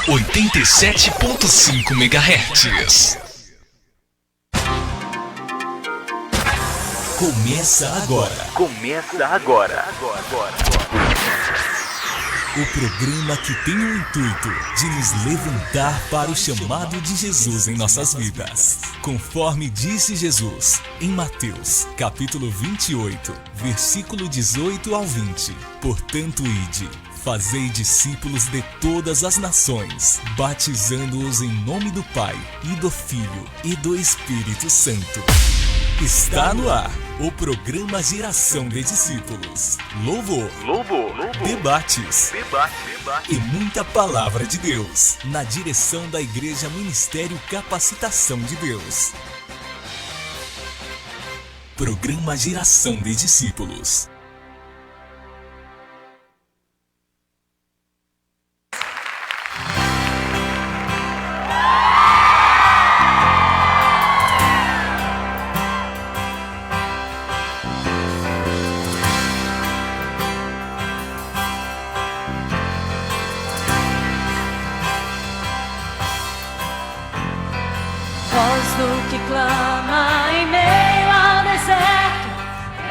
87.5 MHz. Começa agora. O programa que tem o intuito de nos levantar para o chamado de Jesus em nossas vidas. Conforme disse Jesus em Mateus, capítulo 28, versículo 18 ao 20. Portanto, ide, fazei discípulos de todas as nações, batizando-os em nome do Pai, e do Filho, e do Espírito Santo. Está no ar o programa Geração de Discípulos. Louvor, debates e muita palavra de Deus, na direção da Igreja Ministério Capacitação de Deus. Programa Geração de Discípulos. Clama em meio ao deserto,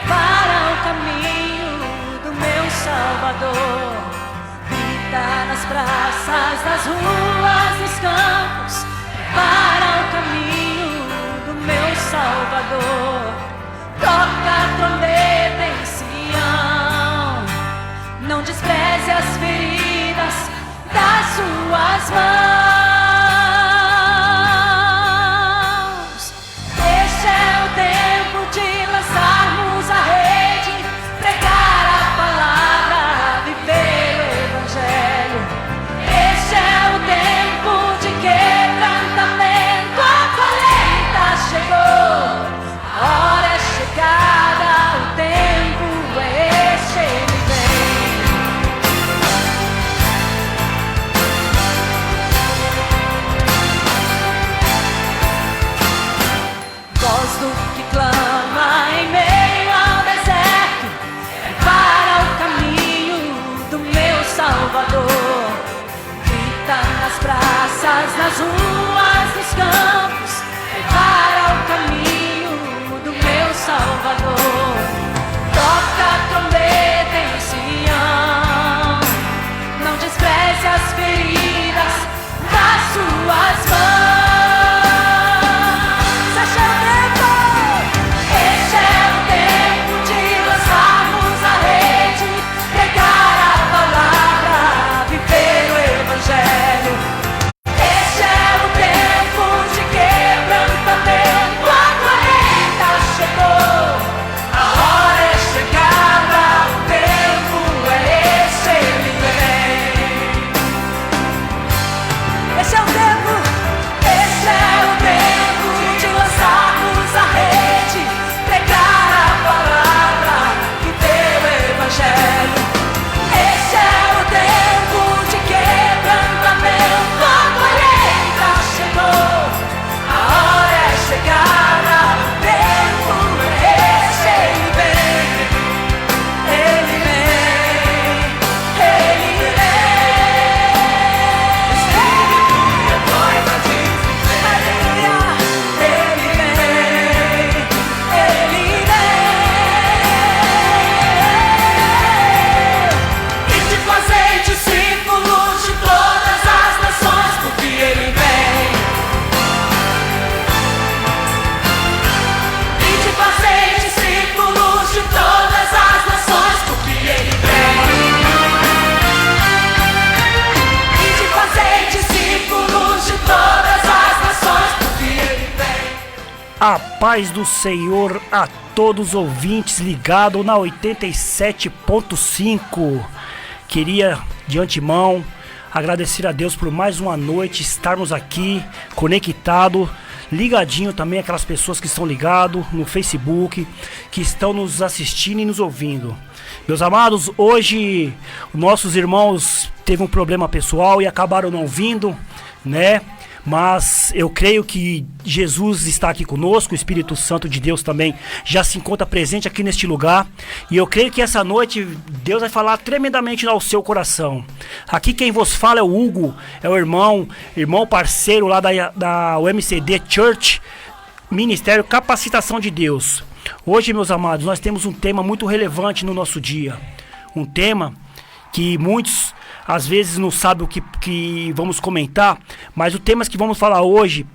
para o caminho do meu Salvador. Grita nas praças, nas ruas, nos campos, para o caminho do meu Salvador. Toca a trombeta em Sião, não despreze as feridas das suas mãos. Nas ruas, nos campos, para o caminho do meu Salvador. Toca a trombeta em Sião, não despreze as feridas das suas mãos. Este é o tempo de lançarmos a rede, pregar a palavra, viver o Evangelho. A paz do Senhor a todos os ouvintes ligados na 87.5. Queria, de antemão, agradecer a Deus por mais uma noite, estarmos aqui, conectados, ligadinho também aquelas pessoas que estão ligados no Facebook, que estão nos assistindo e nos ouvindo. Meus amados, hoje nossos irmãos teve um problema pessoal e acabaram não vindo, né? mas eu creio que Jesus está aqui conosco, o Espírito Santo de Deus também já se encontra presente aqui neste lugar, e eu creio que essa noite Deus vai falar tremendamente ao seu coração. Aqui quem vos fala é o Hugo, é o irmão parceiro lá da UMCD Church, Ministério Capacitação de Deus. Hoje, meus amados, nós temos um tema muito relevante no nosso dia, um tema que muitos às vezes não sabem o que vamos comentar, mas o tema que vamos falar hoje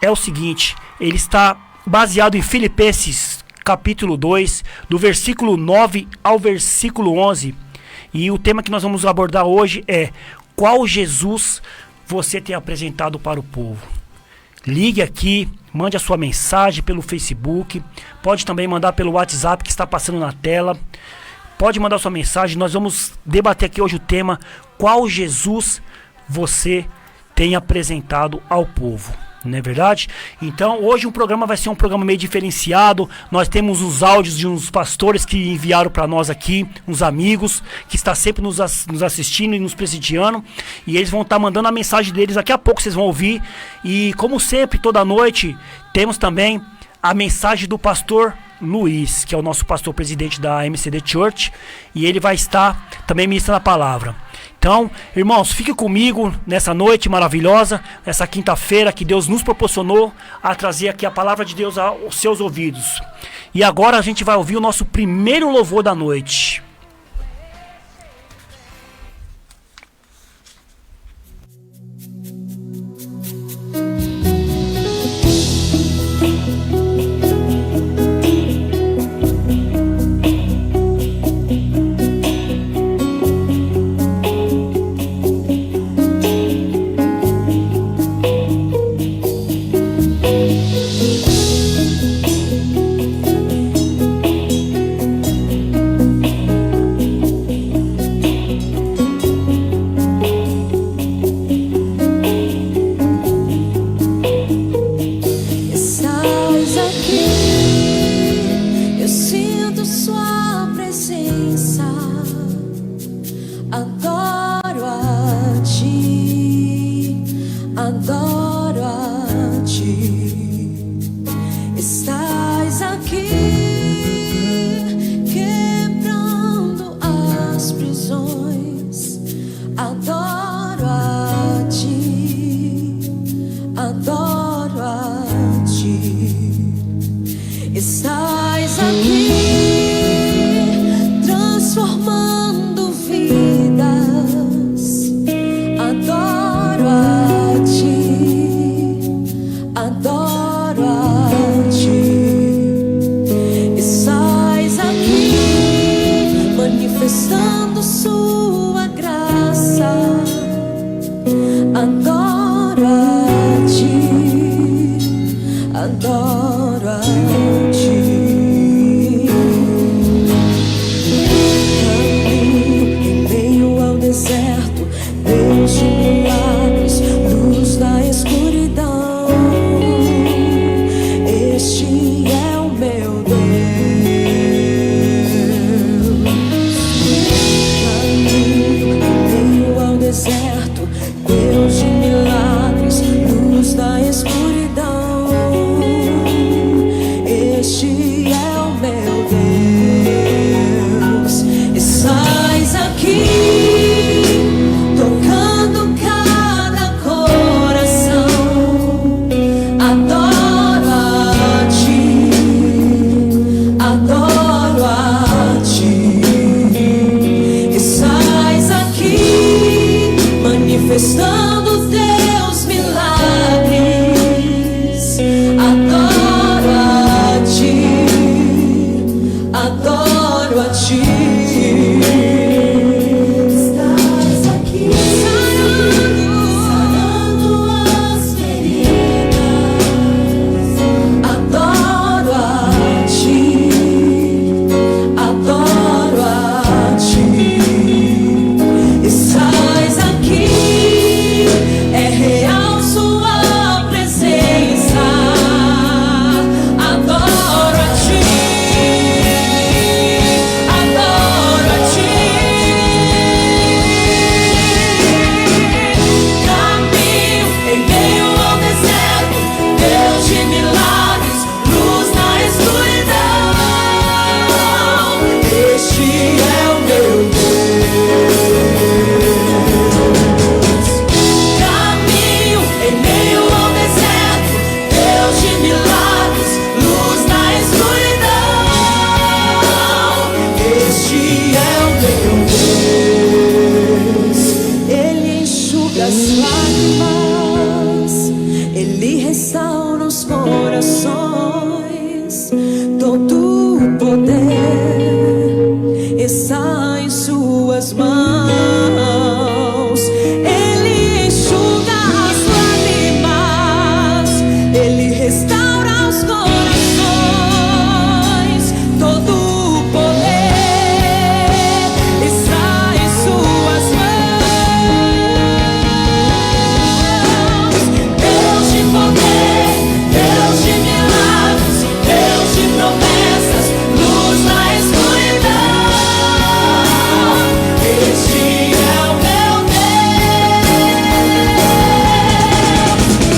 é o seguinte: ele está baseado em Filipenses capítulo 2, do versículo 9 ao versículo 11, e o tema que nós vamos abordar hoje é: qual Jesus você tem apresentado para o povo? Ligue aqui, mande a sua mensagem pelo Facebook, pode também mandar pelo WhatsApp que está passando na tela. Pode mandar sua mensagem, nós vamos debater aqui hoje o tema: qual Jesus você tem apresentado ao povo, não é verdade? Então hoje o programa vai ser um programa meio diferenciado. Nós temos os áudios de uns pastores que enviaram para nós aqui, uns amigos que estão sempre nos assistindo e nos prestigiando, e eles vão estar mandando a mensagem deles, daqui a pouco vocês vão ouvir. E como sempre, toda noite, temos também a mensagem do pastor Luiz, que é o nosso pastor presidente da MCD Church, e ele vai estar também ministrando a palavra. Então, irmãos, fique comigo nessa noite maravilhosa, nessa quinta-feira que Deus nos proporcionou a trazer aqui a palavra de Deus aos seus ouvidos. E agora a gente vai ouvir o nosso primeiro louvor da noite. lágrimas, Ele restaura os corações. Todo o poder está em suas mãos. Ele enxuga as lágrimas, Ele restaura os corações. Todo o poder está em suas mãos. Deus de poder, Deus de milagres, Deus de promessas, luz na escuridão. Este é o meu Deus.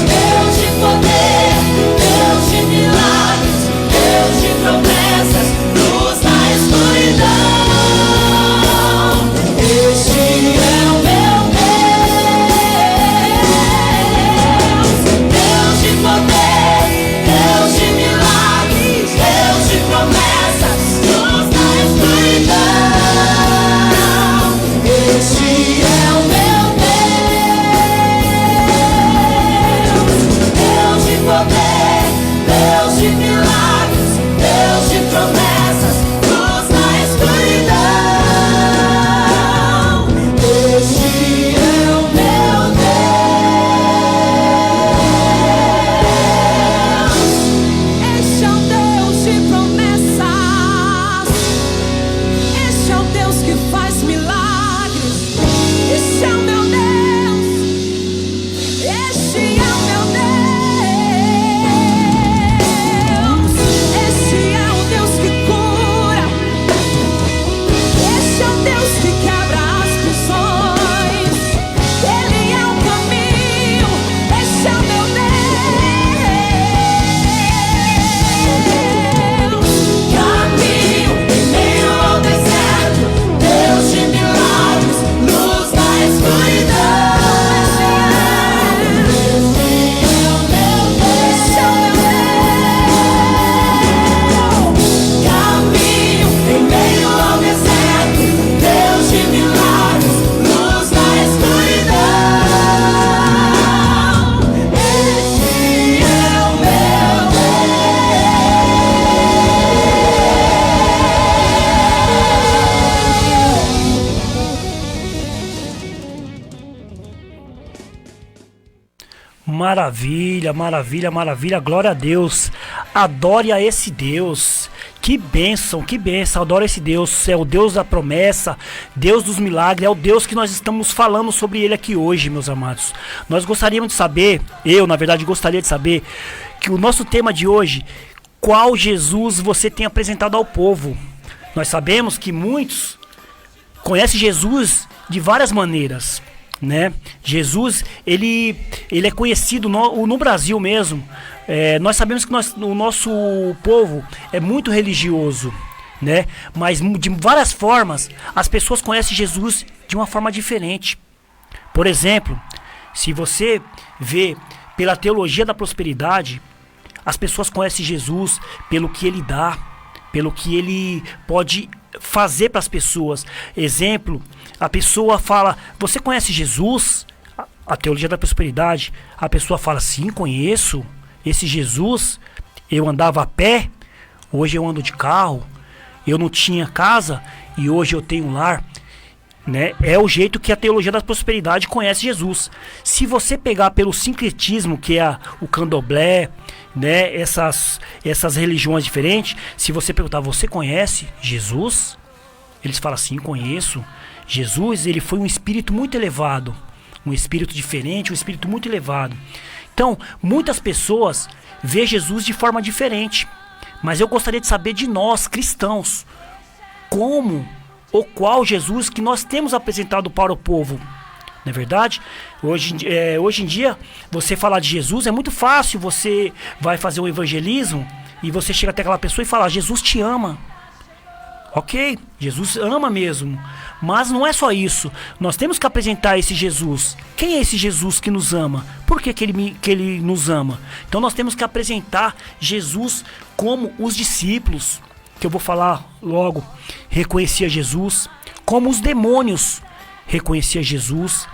Deus de poder, Deus de milagres, Deus de promessas, luz na escuridão. Este é o meu Deus. Deus de poder, Deus de milagres, Deus de promessas, luz na escuridão. Este é o meu Deus. Deus de poder, Deus de milagres, Deus de promessas, luz na escuridão. Este é o meu Deus. Este é o Deus de promessas. Este é o Deus que faz milagres. Este é o meu Deus. Este é o meu Deus. Este é o Deus que cura. Este é o Deus que quebra as prisões. Ele é o caminho. Este é o meu Deus. Caminho em meio ao deserto. Deus de milagres, luz na escuridão. Este é o meu Deus. Caminho em meio ao deserto. Deus de milagres, luz na escuridão. Este é o meu Maravilha, maravilha, maravilha, glória a Deus. Adore a esse Deus. Que bênção, adoro esse Deus. É o Deus da promessa, Deus dos milagres. É o Deus que nós estamos falando sobre ele aqui hoje, meus amados. Nós gostaríamos de saber, na verdade gostaria de saber, que o nosso tema de hoje: qual Jesus você tem apresentado ao povo? Nós sabemos que muitos conhecem Jesus de várias maneiras, né? Jesus, ele é conhecido no Brasil mesmo. Nós sabemos que o nosso povo é muito religioso, né? Mas de várias formas as pessoas conhecem Jesus de uma forma diferente. Por exemplo, se você vê pela teologia da prosperidade, as pessoas conhecem Jesus pelo que ele dá, pelo que ele pode fazer para as pessoas. Exemplo, a pessoa fala: você conhece Jesus? A teologia da prosperidade, a pessoa fala: sim, conheço esse Jesus. Eu andava a pé, hoje eu ando de carro. Eu não tinha casa e hoje eu tenho um lar, né? É o jeito que a teologia da prosperidade conhece Jesus. Se você pegar pelo sincretismo, que é o candomblé, né, essas religiões diferentes, se você perguntar: você conhece Jesus? Eles falam: sim, conheço. Jesus, ele foi um espírito muito elevado, um espírito diferente, um espírito muito elevado. Então, muitas pessoas veem Jesus de forma diferente. Mas eu gostaria de saber de nós, cristãos, como ou qual Jesus que nós temos apresentado para o povo. Não é verdade? Hoje em dia, você falar de Jesus é muito fácil. Você vai fazer um evangelismo e você chega até aquela pessoa e fala: Jesus te ama. Ok, Jesus ama mesmo. Mas não é só isso. Nós temos que apresentar esse Jesus. Quem é esse Jesus que nos ama? Por que ele nos ama? Então nós temos que apresentar Jesus como os discípulos, que eu vou falar logo, reconhecia Jesus. Como os demônios reconhecia Jesus.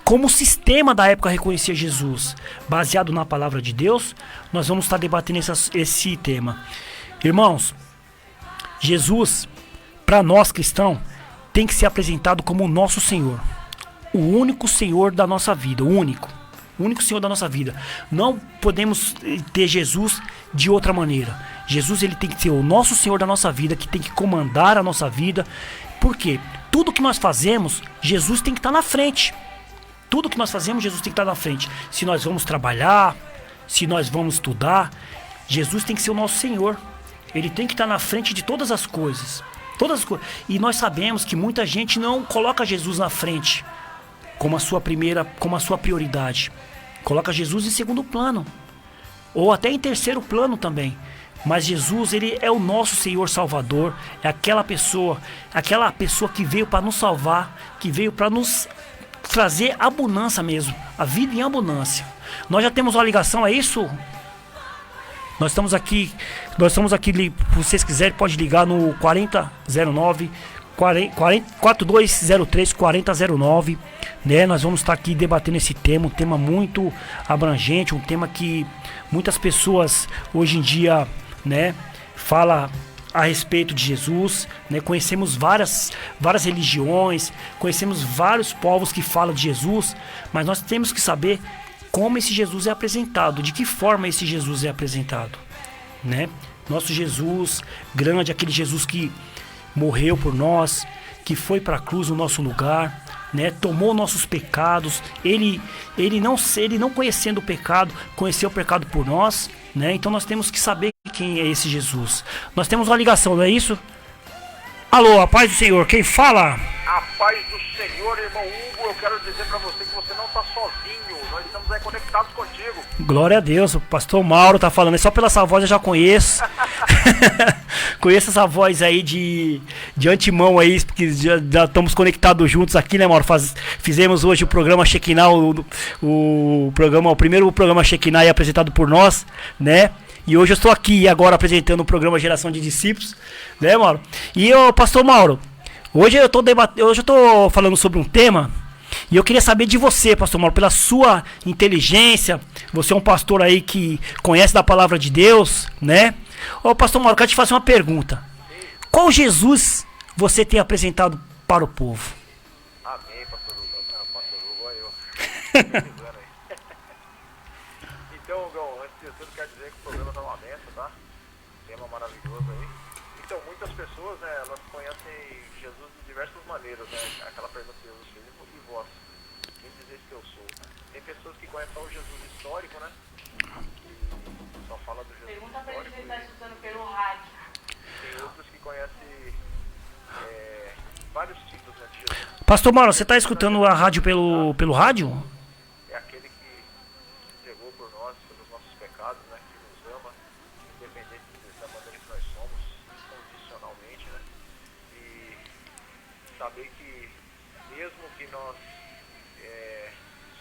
como o sistema da época reconhecia Jesus, baseado na palavra de Deus, nós vamos estar debatendo esse tema. Irmãos, Jesus, para nós cristãos, tem que ser apresentado como o nosso Senhor, o único Senhor da nossa vida, o único Senhor da nossa vida. Não podemos ter Jesus de outra maneira. Jesus, ele tem que ser o nosso Senhor da nossa vida, que tem que comandar a nossa vida. Por quê? Tudo que nós fazemos, Jesus tem que estar na frente. Tudo que nós fazemos, Jesus tem que estar na frente. Se nós vamos trabalhar, se nós vamos estudar, Jesus tem que ser o nosso Senhor. Ele tem que estar na frente de todas as coisas. E nós sabemos que muita gente não coloca Jesus na frente como a sua prioridade. Coloca Jesus em segundo plano, ou até em terceiro plano também. Mas Jesus, ele é o nosso Senhor Salvador. É aquela pessoa que veio para nos salvar, que veio para nos trazer abundância mesmo, a vida em abundância. Nós já temos uma ligação, é isso? Nós estamos aqui, se vocês quiserem, pode ligar no 4009 4203 4009, né? Nós vamos estar aqui debatendo esse tema, um tema muito abrangente, um tema que muitas pessoas hoje em dia, né, fala a respeito de Jesus, né? Conhecemos várias religiões, conhecemos vários povos que falam de Jesus, mas nós temos que saber como esse Jesus é apresentado, de que forma esse Jesus é apresentado, né? Nosso Jesus grande, aquele Jesus que morreu por nós, que foi para a cruz no nosso lugar, né? Tomou nossos pecados. Ele não conhecendo o pecado, conheceu o pecado por nós, né? Então nós temos que saber quem é esse Jesus. Nós temos uma ligação, não é isso? Alô, a paz do Senhor, quem fala? A paz do Senhor, irmão Hugo, eu quero dizer para você que você não está sozinho. Nós estamos aí conectados contigo. Glória a Deus, o pastor Mauro tá falando, só pela essa voz eu já conheço. Conheço essa voz aí de antemão aí, porque já estamos conectados juntos aqui, né, Mauro? Fizemos hoje o programa Shekinah, o primeiro programa Shekinah apresentado por nós, né? E hoje eu estou aqui agora apresentando o programa Geração de Discípulos, né, Mauro? E o pastor Mauro, hoje eu estou falando sobre um tema. E eu queria saber de você, pastor Mauro, pela sua inteligência. Você é um pastor aí que conhece da palavra de Deus, né? Ô, pastor Mauro, eu quero te fazer uma pergunta. Qual Jesus você tem apresentado para o povo? Amém, pastor Hugo. Pastor Hugo, olha eu. Então, Hugo, antes de tudo, quero dizer que o programa está uma benção, tá? Tema maravilhoso aí. Então, muitas pessoas, né, elas conhecem Jesus de diversas maneiras, né? Aquela pergunta que Jesus fez, e vós? Quem dizeis que eu sou? Tem pessoas que conhecem só o Jesus histórico, né? Que só fala do Jesus Pergunta pra ele se ele histórico. tá escutando pelo rádio. Tem outros que conhecem vários tipos, né, de Jesus. Pastor Mauro, você está escutando a rádio pelo rádio? É aquele que entregou por nós, pelos nossos pecados, né? Que nos ama, independente da maneira que nós somos, incondicionalmente, né? E saber que mesmo que nós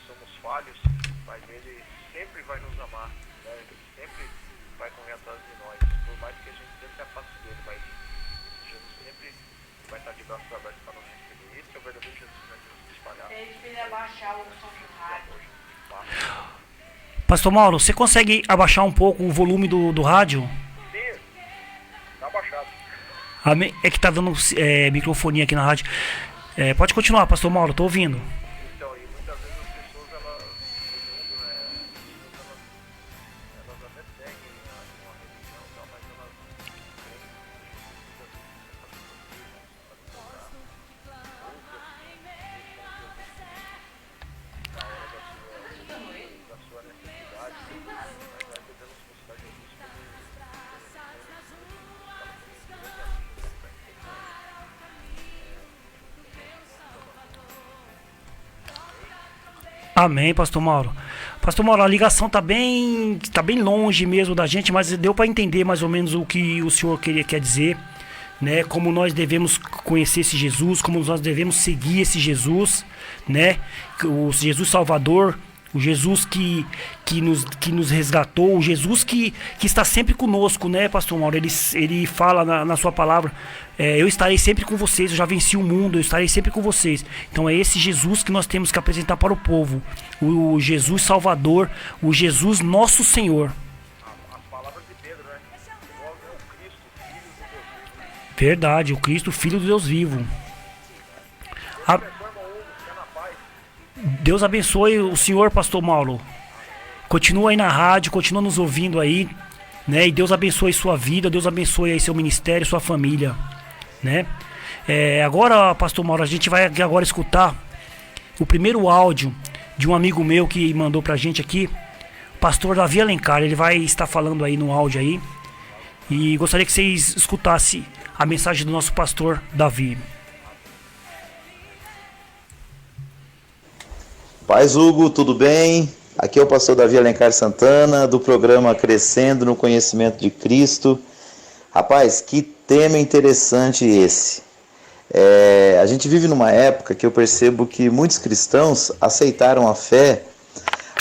somos falhos, mas Ele sempre vai nos amar, né? Ele sempre vai correr atrás de nós, por mais que a gente sempre se afaste dele, mas Jesus sempre vai estar de braços abertos para nos receber. Esse é o verdadeiro Jesus, né? Jesus espalhado. Ele precisa abaixar o som do rádio. Pastor Mauro, você consegue abaixar um pouco o volume do rádio? Sim, tá abaixado. Amém. É que tá dando microfonia aqui na rádio. Pode continuar, pastor Mauro, tô ouvindo. Então, e muitas vezes as pessoas, elas, no mundo, né, elas até seguem uma religião e tal, mas elas creem da sua necessidade, mas nós devemos buscar Jesus Amém, pastor Mauro. Pastor Mauro, a ligação tá bem longe mesmo da gente, mas deu para entender mais ou menos o que o senhor quer dizer, né? Como nós devemos conhecer esse Jesus, como nós devemos seguir esse Jesus, né? O Jesus Salvador, O Jesus que nos resgatou, o Jesus que está sempre conosco, né, Pastor Mauro? Ele fala na sua palavra, eu estarei sempre com vocês, eu já venci o mundo, eu estarei sempre com vocês. Então é esse Jesus que nós temos que apresentar para o povo, o Jesus Salvador, o Jesus nosso Senhor. As palavras de Pedro, né? Vós é o Cristo, Filho do Deus vivo. Verdade, o Cristo, Filho do Deus vivo. Deus abençoe o senhor, Pastor Mauro. Continua aí na rádio, continua nos ouvindo aí, né? E Deus abençoe sua vida, Deus abençoe aí seu ministério, sua família, né? Agora, Pastor Mauro, a gente vai agora escutar o primeiro áudio de um amigo meu que mandou pra gente aqui, Pastor Davi Alencar. Ele vai estar falando aí no áudio aí. E gostaria que vocês escutassem a mensagem do nosso pastor Davi. Paz, Hugo, tudo bem? Aqui é o pastor Davi Alencar Santana, do programa Crescendo no Conhecimento de Cristo. Rapaz, que tema interessante esse. A gente vive numa época que eu percebo que muitos cristãos aceitaram a fé,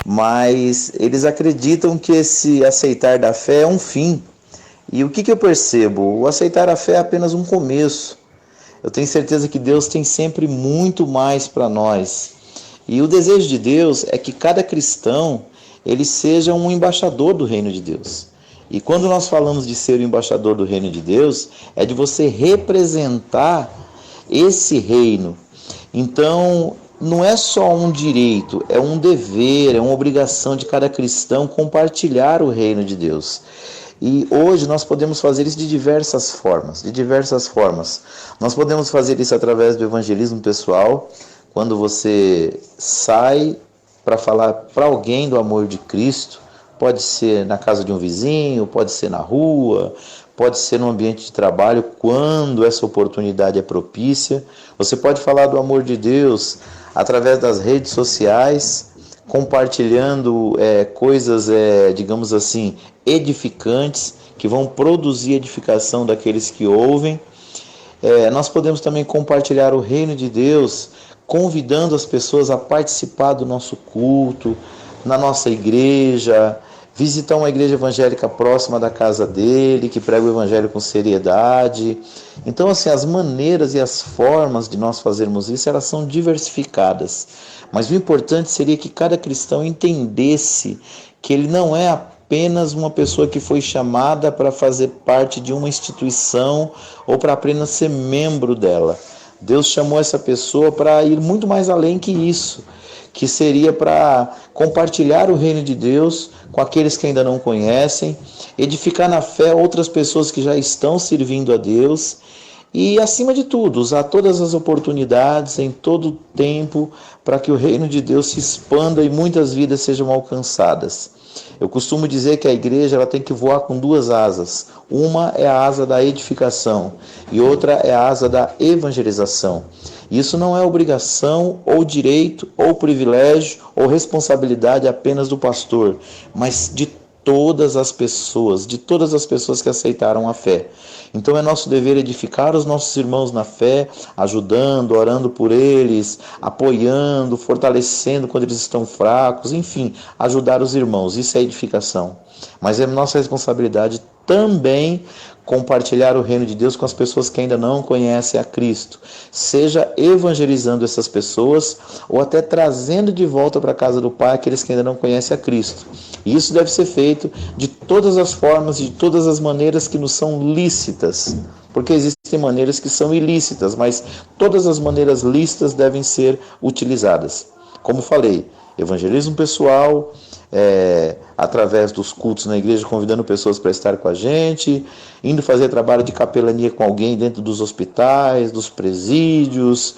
mas eles acreditam que esse aceitar da fé é um fim. E o que eu percebo? O aceitar a fé é apenas um começo. Eu tenho certeza que Deus tem sempre muito mais para nós. E o desejo de Deus é que cada cristão ele seja um embaixador do reino de Deus. E quando nós falamos de ser o embaixador do reino de Deus, é de você representar esse reino. Então, não é só um direito, é um dever, é uma obrigação de cada cristão compartilhar o reino de Deus. E hoje nós podemos fazer isso de diversas formas. Nós podemos fazer isso através do evangelismo pessoal, quando você sai para falar para alguém do amor de Cristo. Pode ser na casa de um vizinho, pode ser na rua, pode ser no ambiente de trabalho, quando essa oportunidade é propícia. Você pode falar do amor de Deus através das redes sociais, compartilhando coisas, digamos assim, edificantes, que vão produzir edificação daqueles que ouvem. Nós podemos também compartilhar o reino de Deus, convidando as pessoas a participar do nosso culto, na nossa igreja, visitar uma igreja evangélica próxima da casa dele, que prega o evangelho com seriedade. Então, assim, as maneiras e as formas de nós fazermos isso, elas são diversificadas. Mas o importante seria que cada cristão entendesse que ele não é apenas uma pessoa que foi chamada para fazer parte de uma instituição ou para apenas ser membro dela. Deus chamou essa pessoa para ir muito mais além que isso, que seria para compartilhar o reino de Deus com aqueles que ainda não conhecem, edificar na fé outras pessoas que já estão servindo a Deus e, acima de tudo, usar todas as oportunidades em todo o tempo para que o reino de Deus se expanda e muitas vidas sejam alcançadas. Eu costumo dizer que a igreja ela tem que voar com duas asas. Uma é a asa da edificação e outra é a asa da evangelização. Isso não é obrigação ou direito ou privilégio ou responsabilidade apenas do pastor, mas de todas as pessoas que aceitaram a fé. Então é nosso dever edificar os nossos irmãos na fé, ajudando, orando por eles, apoiando, fortalecendo quando eles estão fracos, enfim, ajudar os irmãos. Isso é edificação. Mas é nossa responsabilidade também compartilhar o reino de Deus com as pessoas que ainda não conhecem a Cristo. Seja evangelizando essas pessoas ou até trazendo de volta para a casa do Pai aqueles que ainda não conhecem a Cristo. E isso deve ser feito de todas as formas e de todas as maneiras que nos são lícitas. Porque existem maneiras que são ilícitas, mas todas as maneiras lícitas devem ser utilizadas. Como falei, evangelismo pessoal, através dos cultos na igreja, convidando pessoas para estar com a gente, indo fazer trabalho de capelania com alguém dentro dos hospitais, dos presídios,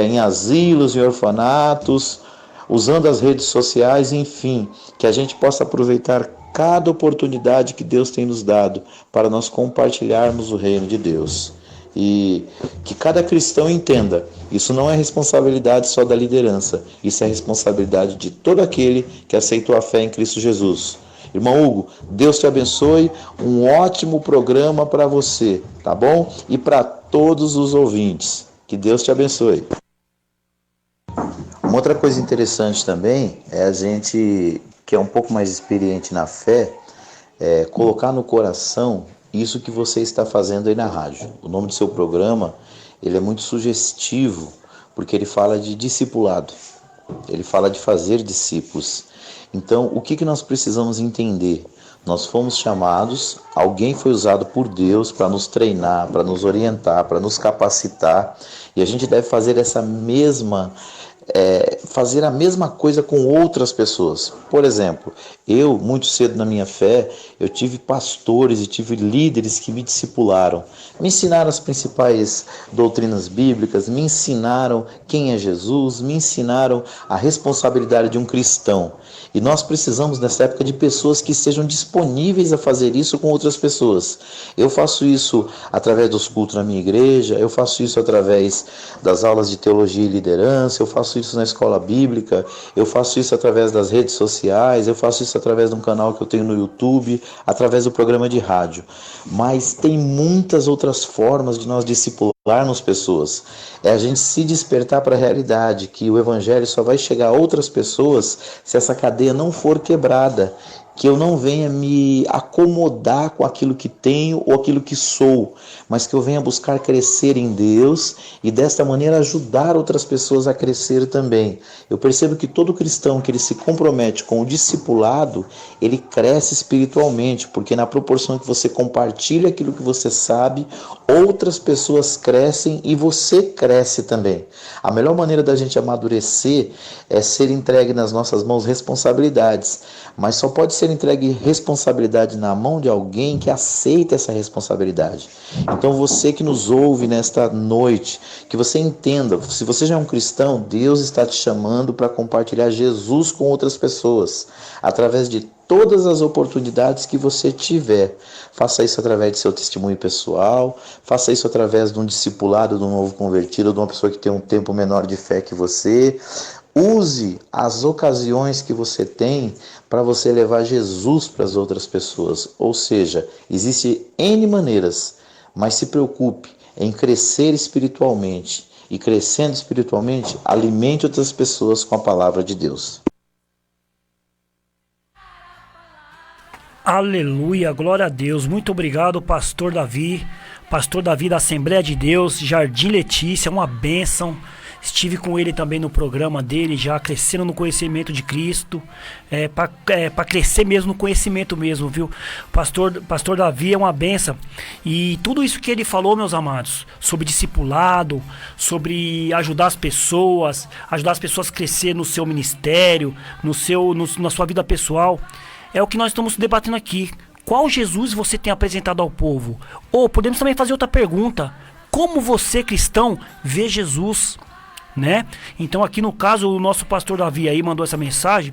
em asilos, em orfanatos, usando as redes sociais, enfim, que a gente possa aproveitar cada oportunidade que Deus tem nos dado para nós compartilharmos o reino de Deus. E que cada cristão entenda, isso não é responsabilidade só da liderança, isso é responsabilidade de todo aquele que aceitou a fé em Cristo Jesus. Irmão Hugo, Deus te abençoe, um ótimo programa para você, tá bom? E para todos os ouvintes, que Deus te abençoe. Uma outra coisa interessante também é a gente, que é um pouco mais experiente na fé, colocar no coração isso que você está fazendo aí na rádio. O nome do seu programa, ele é muito sugestivo, porque ele fala de discipulado, ele fala de fazer discípulos. Então, o que nós precisamos entender? Nós fomos chamados, alguém foi usado por Deus para nos treinar, para nos orientar, para nos capacitar, e a gente deve fazer fazer a mesma coisa com outras pessoas. Por exemplo, eu, muito cedo na minha fé, eu tive pastores e tive líderes que me discipularam, me ensinaram as principais doutrinas bíblicas, me ensinaram quem é Jesus, me ensinaram a responsabilidade de um cristão. E nós precisamos, nessa época, de pessoas que estejam disponíveis a fazer isso com outras pessoas. Eu faço isso através dos cultos na minha igreja, eu faço isso através das aulas de teologia e liderança, eu faço isso na escola bíblica, eu faço isso através das redes sociais, eu faço isso através de um canal que eu tenho no YouTube, através do programa de rádio. Mas tem muitas outras formas de nós discipularmos pessoas. É a gente se despertar para a realidade que o evangelho só vai chegar a outras pessoas se essa cadeia não for quebrada. Que eu não venha me acomodar com aquilo que tenho ou aquilo que sou, mas que eu venha buscar crescer em Deus e desta maneira ajudar outras pessoas a crescer também. Eu percebo que todo cristão que ele se compromete com o discipulado, ele cresce espiritualmente, porque na proporção que você compartilha aquilo que você sabe, outras pessoas crescem e você cresce também. A melhor maneira da gente amadurecer é ser entregue nas nossas mãos responsabilidades, mas só pode ser entregue responsabilidade na mão de alguém que aceita essa responsabilidade. Então você que nos ouve nesta noite, que você entenda, se você já é um cristão, Deus está te chamando para compartilhar Jesus com outras pessoas, através de todas as oportunidades que você tiver. Faça isso através de seu testemunho pessoal, faça isso através de um discipulado, de um novo convertido, de uma pessoa que tem um tempo menor de fé que você. Use as ocasiões que você tem para você levar Jesus para as outras pessoas. Ou seja, existem N maneiras, mas se preocupe em crescer espiritualmente. E crescendo espiritualmente, alimente outras pessoas com a palavra de Deus. Aleluia, glória a Deus. Muito obrigado, pastor Davi da Assembleia de Deus, Jardim Letícia, uma bênção. Estive com ele também no programa dele, já crescendo no conhecimento de Cristo, para crescer mesmo no conhecimento mesmo, viu? Pastor Davi é uma benção. E tudo isso que ele falou, meus amados, sobre discipulado, sobre ajudar as pessoas a crescer no seu ministério, na sua vida pessoal, é o que nós estamos debatendo aqui. Qual Jesus você tem apresentado ao povo? Ou podemos também fazer outra pergunta: como você, cristão, vê Jesus? Né? Então aqui no caso o nosso pastor Davi aí mandou essa mensagem: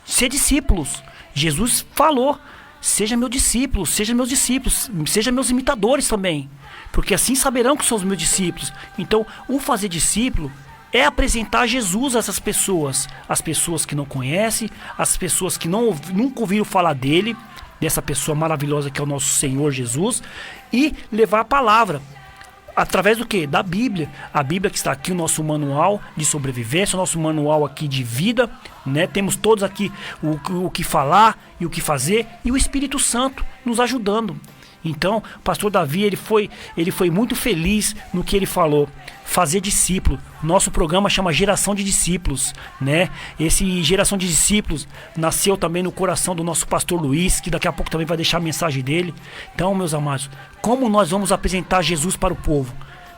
ser discípulos. Jesus falou: seja meu discípulo, seja meus discípulos, seja meus imitadores também, porque assim saberão que são os meus discípulos. Então o fazer discípulo é apresentar Jesus a essas pessoas, as pessoas que não conhecem, as pessoas que nunca ouviram falar dele, dessa pessoa maravilhosa que é o nosso Senhor Jesus, e levar a palavra. Através do quê? Da Bíblia. A Bíblia que está aqui, o nosso manual de sobrevivência, o nosso manual aqui de vida, né? Temos todos aqui o que falar e o que fazer, e o Espírito Santo nos ajudando. Então, o pastor Davi, ele foi muito feliz no que ele falou: fazer discípulo. Nosso programa chama Geração de Discípulos, né? Esse Geração de Discípulos nasceu também no coração do nosso pastor Luiz, que daqui a pouco também vai deixar a mensagem dele. Então, meus amados, como nós vamos apresentar Jesus para o povo?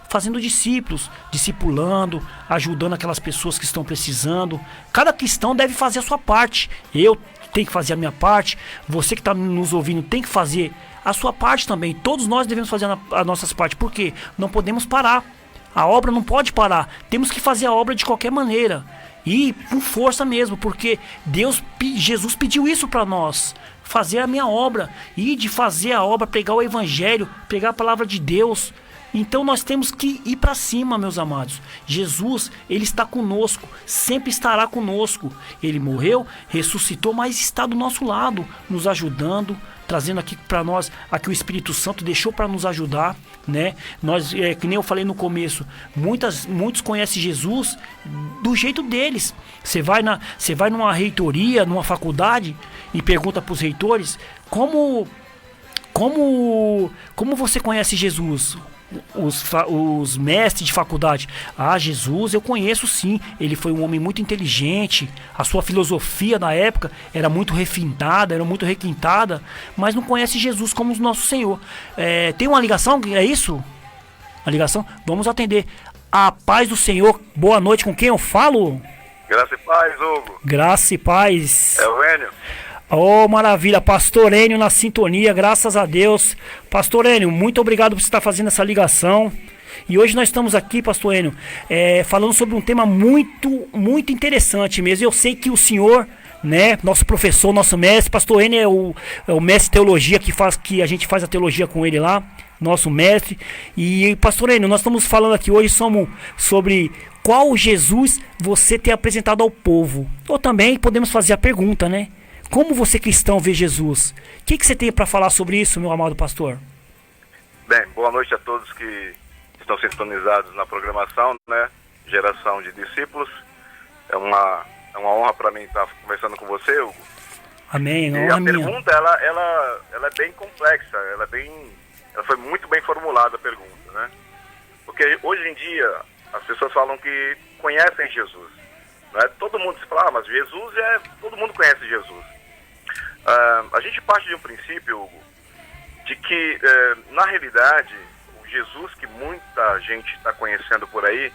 Fazendo discípulos, discipulando, ajudando aquelas pessoas que estão precisando. Cada cristão deve fazer a sua parte. Eu tenho que fazer a minha parte. Você que está nos ouvindo tem que fazer a sua parte também. Todos nós devemos fazer as nossas partes. Por quê? Não podemos parar. A obra não pode parar. Temos que fazer a obra de qualquer maneira. E com força mesmo. Porque Jesus pediu isso para nós. Fazer a minha obra. E de fazer a obra, pregar o evangelho, pregar a palavra de Deus. Então nós temos que ir para cima, meus amados. Jesus, ele está conosco, sempre estará conosco. Ele morreu, ressuscitou, mas está do nosso lado, nos ajudando, trazendo aqui para nós, aqui o Espírito Santo deixou para nos ajudar, né? Nós, que nem eu falei no começo, muitos conhecem Jesus do jeito deles. Você vai numa reitoria, numa faculdade e pergunta para os reitores como você conhece Jesus? Os mestres de faculdade. Jesus eu conheço sim, ele foi um homem muito inteligente, a sua filosofia na época era muito refinada, era muito requintada, mas não conhece Jesus como o nosso Senhor. Tem uma ligação, é isso? A ligação? Vamos atender. A paz do Senhor, boa noite, com quem eu falo? Graça e paz, Hugo. Graça e paz. É o Enio. Oh, maravilha, Pastor Enio na sintonia, graças a Deus. Pastor Enio, muito obrigado por você estar fazendo essa ligação. E hoje nós estamos aqui, Pastor Enio, falando sobre um tema muito, muito interessante mesmo. Eu sei que o senhor, né, nosso professor, nosso mestre, Pastor Enio é o mestre de teologia que a gente faz a teologia com ele lá, nosso mestre. E, Pastor Enio, nós estamos falando aqui hoje sobre qual Jesus você tem apresentado ao povo. Ou também podemos fazer a pergunta, né? Como você cristão vê Jesus? O que você tem para falar sobre isso, meu amado pastor? Bem, boa noite a todos que estão sintonizados na programação, né? Geração de Discípulos. É uma honra para mim estar conversando com você, Hugo. Amém, e a pergunta, ela é bem complexa, ela foi muito bem formulada a pergunta, né? Porque hoje em dia as pessoas falam que conhecem Jesus, né? Todo mundo se fala, mas Jesus todo mundo conhece Jesus. A gente parte de um princípio, Hugo, de que, na realidade, o Jesus que muita gente está conhecendo por aí,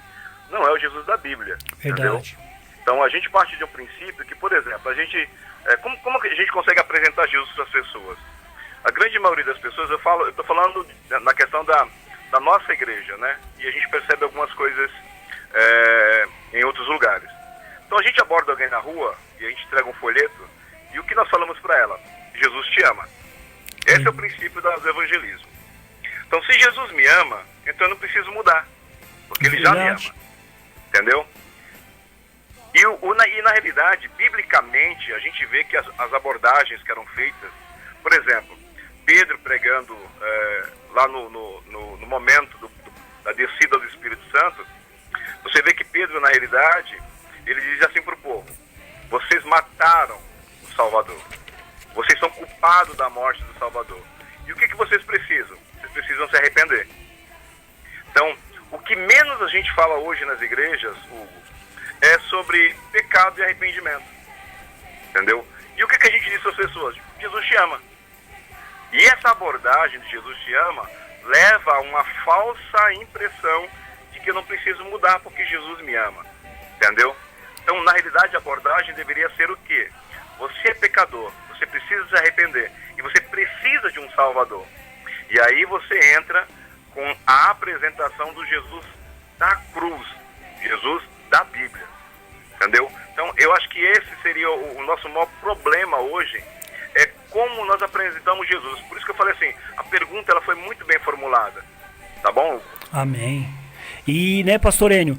não é o Jesus da Bíblia. Verdade. Entendeu? Então, a gente parte de um princípio que, por exemplo, a gente... como que a gente consegue apresentar Jesus para as pessoas? A grande maioria das pessoas, eu estou falando na questão da nossa igreja, né? E a gente percebe algumas coisas em outros lugares. Então, a gente aborda alguém na rua e a gente entrega um folheto. E o que nós falamos para ela? Jesus te ama. Esse é o princípio do evangelismo. Então, se Jesus me ama, então eu não preciso mudar. Porque ele já me ama. Entendeu? E na realidade, biblicamente, a gente vê que as abordagens que eram feitas, por exemplo, Pedro pregando lá no momento da descida do Espírito Santo, você vê que Pedro, na realidade, ele diz assim para o povo: vocês mataram o Salvador. Vocês são culpados da morte do Salvador. E o que vocês precisam? Vocês precisam se arrepender. Então, o que menos a gente fala hoje nas igrejas, Hugo, é sobre pecado e arrependimento. Entendeu? E o que a gente diz para as pessoas? Jesus te ama. E essa abordagem de Jesus te ama leva a uma falsa impressão de que eu não preciso mudar porque Jesus me ama. Entendeu? Então, na realidade, a abordagem deveria ser o quê? Você é pecador, você precisa se arrepender e você precisa de um Salvador. E aí você entra com a apresentação do Jesus da cruz, Jesus da Bíblia. Entendeu? Então, eu acho que esse seria o nosso maior problema hoje, é como nós apresentamos Jesus. Por isso que eu falei assim, a pergunta ela foi muito bem formulada. Tá bom? Amém. E, né, pastor Enio,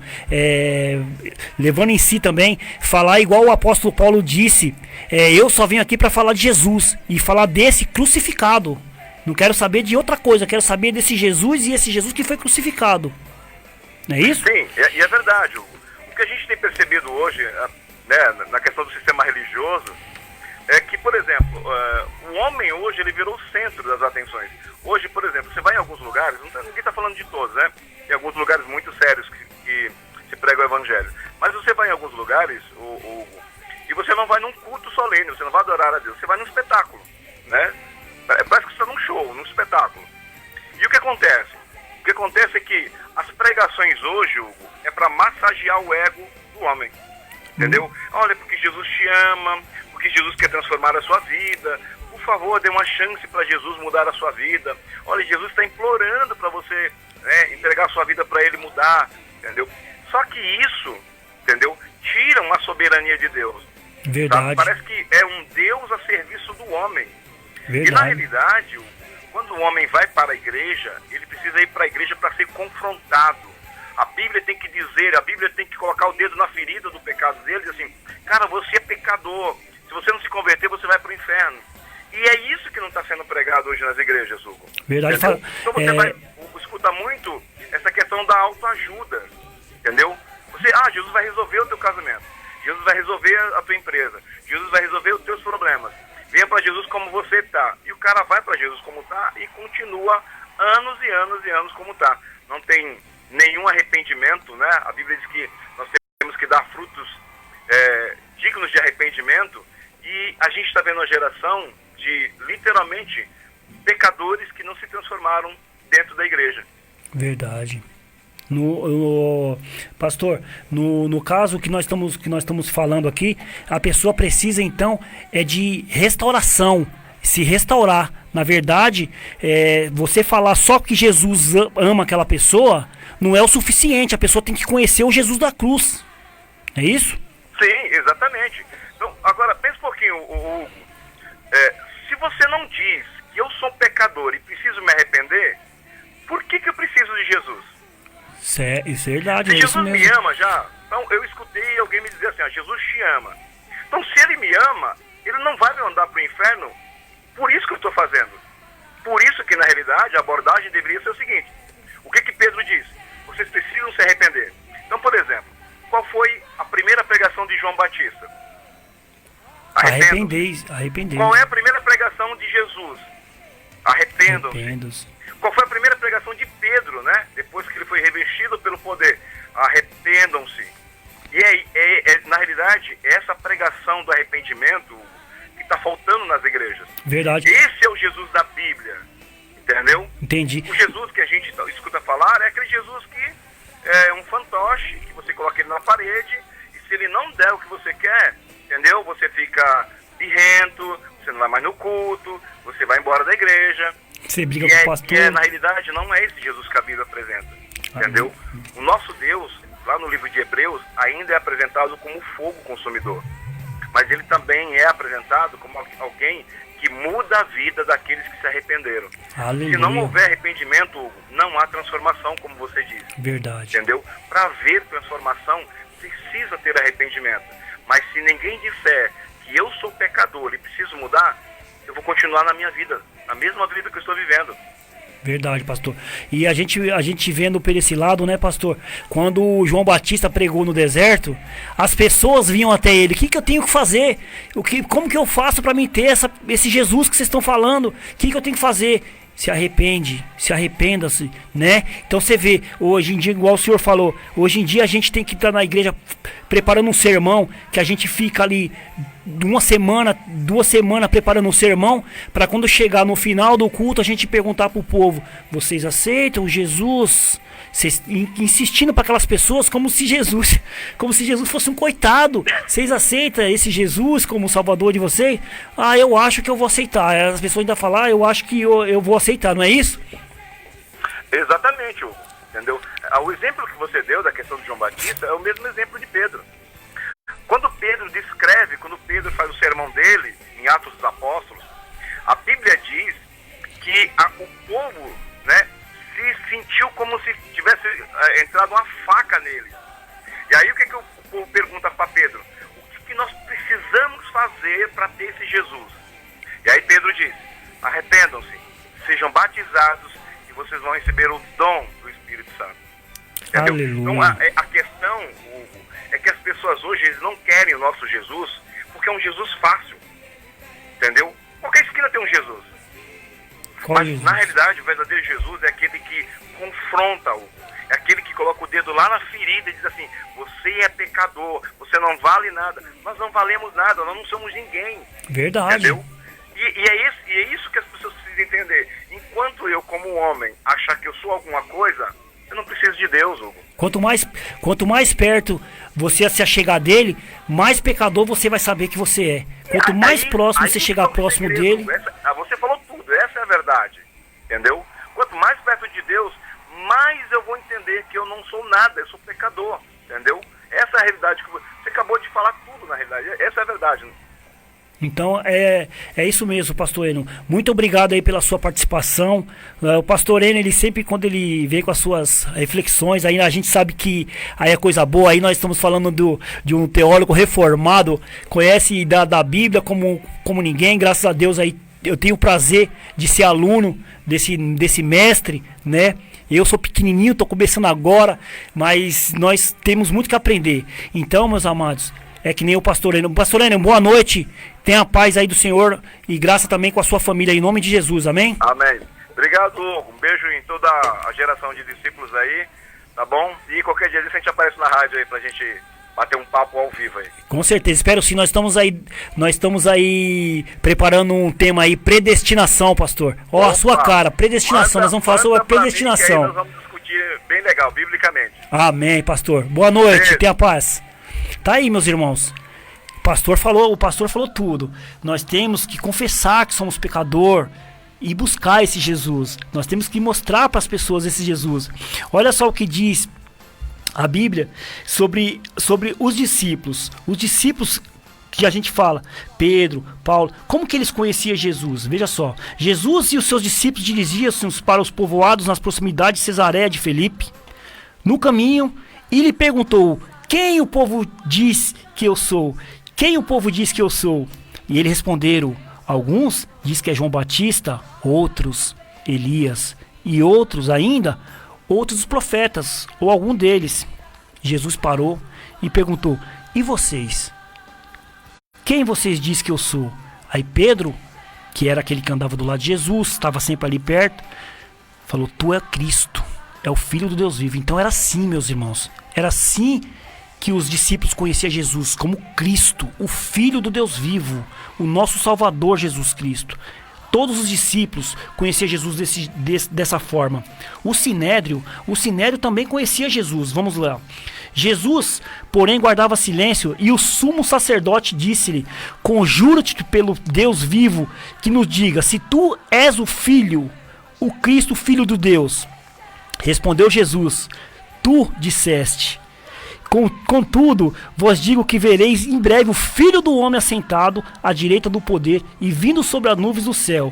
levando em si também, falar igual o apóstolo Paulo disse, eu só venho aqui para falar de Jesus e falar desse crucificado. Não quero saber de outra coisa, quero saber desse Jesus e esse Jesus que foi crucificado. Não é isso? Sim, e é verdade. O que a gente tem percebido hoje, né, na questão do sistema religioso, é que, por exemplo, o homem hoje ele virou o centro das atenções. Hoje, por exemplo, você vai em alguns lugares, ninguém está falando de todos, né? Tem alguns lugares muito sérios que se prega o evangelho. Mas você vai em alguns lugares, e você não vai num culto solene, você não vai adorar a Deus, você vai num espetáculo, né? Parece que você está num show, num espetáculo. E o que acontece? O que acontece é que as pregações hoje, Hugo, é para massagear o ego do homem. Entendeu? Olha, porque Jesus te ama, porque Jesus quer transformar a sua vida. Por favor, dê uma chance para Jesus mudar a sua vida. Olha, Jesus está implorando para você, né, entregar a sua vida para Ele mudar. Entendeu? Só que isso, entendeu, tiram a soberania de Deus. Verdade. Tá? Parece que é um Deus a serviço do homem. Verdade. E na realidade, quando o homem vai para a igreja, ele precisa ir para a igreja para ser confrontado. A Bíblia tem que dizer, a Bíblia tem que colocar o dedo na ferida do pecado dele e dizer assim, cara, você é pecador. Se você não se converter, você vai para o inferno. E é isso que não está sendo pregado hoje nas igrejas, Hugo. Verdade. Entendeu? Então você escuta muito essa questão da autoajuda, entendeu? Jesus vai resolver o teu casamento, Jesus vai resolver a tua empresa, Jesus vai resolver os teus problemas. Venha para Jesus como você está. E o cara vai para Jesus como está e continua anos e anos e anos como está. Não tem nenhum arrependimento, né? A Bíblia diz que nós temos que dar frutos dignos de arrependimento, e a gente está vendo uma geração de, literalmente, pecadores que não se transformaram dentro da igreja. Verdade. Pastor, no caso que nós estamos falando aqui, a pessoa precisa então de restauração, se restaurar. Na verdade, você falar só que Jesus ama aquela pessoa não é o suficiente. A pessoa tem que conhecer o Jesus da cruz. É isso? Sim, exatamente. Então, agora, pensa um pouquinho, Hugo. Se você não diz que eu sou pecador e preciso me arrepender, por que eu preciso de Jesus? Isso é verdade. Se é Jesus isso mesmo. me ama já, então eu escutei alguém me dizer assim, Jesus te ama. Então, se ele me ama, ele não vai me mandar para o inferno. Por isso que eu estou fazendo. Por isso que, na realidade, a abordagem deveria ser o seguinte: o que Pedro diz? Vocês precisam se arrepender. Então, por exemplo, qual foi a primeira pregação de João Batista? Arrependei. Qual é a primeira pregação de Jesus? Arrependam-se. Qual foi a primeira pregação de Pedro, né? Depois que ele foi revestido pelo poder? Arrependam-se. E na realidade, essa pregação do arrependimento que está faltando nas igrejas. Verdade. Esse é o Jesus da Bíblia. Entendeu? Entendi. O Jesus que a gente escuta falar é aquele Jesus que é um fantoche, que você coloca ele na parede, e se ele não der o que você quer, entendeu? Você fica birrento, você não vai mais no culto, você vai embora da igreja. Você briga com o pastor. Na realidade, não é esse Jesus que a Bíblia apresenta, entendeu? O nosso Deus, lá no livro de Hebreus, ainda é apresentado como fogo consumidor. Mas ele também é apresentado como alguém que muda a vida daqueles que se arrependeram. Aleluia. Se não houver arrependimento, Hugo, não há transformação, como você disse. Verdade. Entendeu? Para haver transformação, precisa ter arrependimento. Mas se ninguém disser que eu sou pecador e preciso mudar, eu vou continuar na minha vida, na mesma vida que eu estou vivendo. Verdade, pastor. E a gente vendo por esse lado, né, pastor? Quando o João Batista pregou no deserto, as pessoas vinham até ele. O que eu tenho que fazer? Como que eu faço para mim ter esse Jesus que vocês estão falando? O que eu tenho que fazer? Se arrependa-se, né? Então você vê, hoje em dia, igual o senhor falou, hoje em dia a gente tem que estar na igreja preparando um sermão, que a gente fica ali uma semana, 2 semanas preparando um sermão, para quando chegar no final do culto a gente perguntar pro povo: vocês aceitam Jesus? Vocês insistindo para aquelas pessoas como se Jesus fosse um coitado. Vocês aceitam esse Jesus como Salvador de vocês? Eu acho que eu vou aceitar. As pessoas ainda falam: eu acho que eu vou aceitar, não é isso? Exatamente, Hugo. Entendeu? O exemplo que você deu da questão de João Batista é o mesmo exemplo de Pedro. Quando Pedro faz o sermão dele, em Atos dos Apóstolos, a Bíblia diz que o povo, né, se sentiu como se tivesse entrado uma faca nele. E aí o que o povo pergunta para Pedro? O que nós precisamos fazer para ter esse Jesus? E aí Pedro diz: arrependam-se, sejam batizados e vocês vão receber o dom do Espírito Santo. Entendeu? Aleluia. Então a questão, Hugo, é que as pessoas hoje eles não querem o nosso Jesus porque é um Jesus fácil. Entendeu? Qualquer esquina tem um Jesus. Mas Jesus? Na realidade o verdadeiro Jesus é aquele que confronta, Hugo. É aquele que coloca o dedo lá na ferida e diz assim: você é pecador, você não vale nada. Nós não valemos nada, nós não somos ninguém. Verdade. Entendeu? E é isso que as pessoas precisam entender. Enquanto eu, como homem, achar que eu sou alguma coisa, eu não preciso de Deus, Hugo. Quanto mais perto você se achegar dele, mais pecador você vai saber que você é. Quanto mais próximo você chegar próximo dele... Você falou tudo, essa é a verdade. Entendeu? Quanto mais perto de Deus, mais eu vou entender que eu não sou nada, eu sou pecador. Entendeu? Essa é a realidade. Você acabou de falar tudo, na realidade. Essa é a verdade. Então é isso mesmo, pastor Eno. Muito obrigado aí pela sua participação. O pastor Eno, ele sempre, quando ele vem com as suas reflexões, aí a gente sabe que aí é coisa boa. Aí nós estamos falando de um teólogo reformado, conhece da Bíblia como ninguém. Graças a Deus aí eu tenho o prazer de ser aluno desse mestre, né? Eu sou pequenininho, estou começando agora, mas nós temos muito que aprender. Então, meus amados, é que nem o pastor Enio. Pastor Enio, boa noite. Tenha a paz aí do Senhor e graça também com a sua família, em nome de Jesus, amém? Amém. Obrigado, um beijo em toda a geração de discípulos aí, tá bom? E qualquer dia a gente aparece na rádio aí pra gente bater um papo ao vivo aí. Com certeza, espero sim. Nós estamos aí preparando um tema aí, predestinação, pastor. Ó, a sua cara, predestinação. Nós vamos falar sobre a predestinação. Nós vamos discutir bem legal, biblicamente. Amém, pastor. Boa noite, Beijo. tenha paz. Tá aí, meus irmãos. O pastor falou tudo. Nós temos que confessar que somos pecador e buscar esse Jesus. Nós temos que mostrar para as pessoas esse Jesus. Olha só o que diz a Bíblia sobre os discípulos. Os discípulos que a gente fala, Pedro, Paulo, como que eles conheciam Jesus? Veja só, Jesus e os seus discípulos dirigiam-se para os povoados nas proximidades de Cesareia de Filipe. No caminho, e lhe perguntou: quem o povo diz que eu sou? Quem o povo diz que eu sou? E eles responderam: alguns diz que é João Batista, outros Elias, e outros ainda, outros profetas, ou algum deles. Jesus parou e perguntou: e vocês? Quem vocês dizem que eu sou? Aí Pedro, que era aquele que andava do lado de Jesus, estava sempre ali perto, falou: tu é Cristo, é o Filho do Deus vivo. Então era assim, meus irmãos, era assim que os discípulos conheciam Jesus, como Cristo, o Filho do Deus vivo, o nosso Salvador Jesus Cristo. Todos os discípulos conheciam Jesus dessa forma. O Sinédrio também conhecia Jesus. Vamos lá. Jesus, porém, guardava silêncio, e o sumo sacerdote disse-lhe: conjuro-te pelo Deus vivo, que nos diga se tu és o Filho, o Cristo, Filho do Deus. Respondeu Jesus: tu disseste. Contudo, vos digo que vereis em breve o Filho do Homem assentado à direita do poder e vindo sobre as nuvens do céu.